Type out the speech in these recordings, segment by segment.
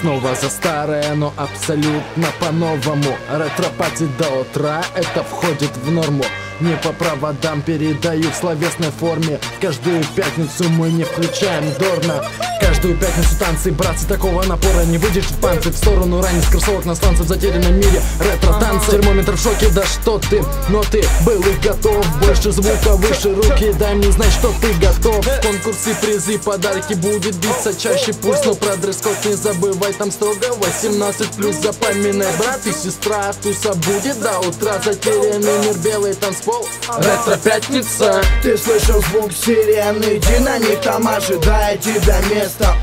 снова за старое, но абсолютно по-новому. Ретро-пати до утра, это входит в норму. Не по проводам передают в словесной форме. Каждую пятницу мы не включаем Дорна. Каждую пятницу танцы, братцы, такого напора не выйдешь в панцирь. В сторону ранних кроссовок на станции в затерянном мире. Ретро-танцы, термометр в шоке, да что ты. Но ты был и готов, больше звука, выше руки. Дай мне знать, что ты готов. Конкурсы, призы, подарки, будет биться чаще пульс. Но про дресс-код не забывай, там строго 18+. Запоминай, брат и сестра, туса будет до утра. Затерянный мир, белый танцпол, ретро-пятница. Ты слышал звук сирены, иди на них, там ожидает тебя место.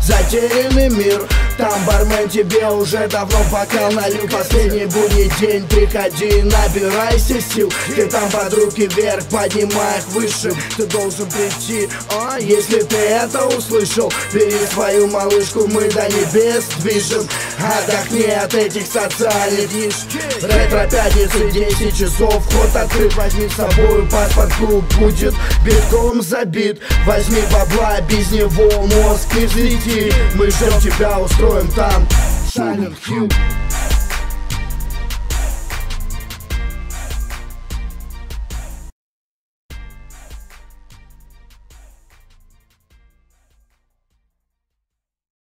Затерянный мир, там бармен тебе уже давно бокал налил. Последний будний день, приходи, набирайся сил. Ты там под руки вверх, поднимай их выше. Ты должен прийти, если ты это услышал. Бери свою малышку, мы до небес движем. Отдохни от этих социальных ниш. Ретро-пятницы, 10 часов, вход открыт. Возьми с собой паспорт, клуб будет битком забит. Возьми бабла, без него мозг не взлетит. Мы ждем тебя, устроим там Silent Hill.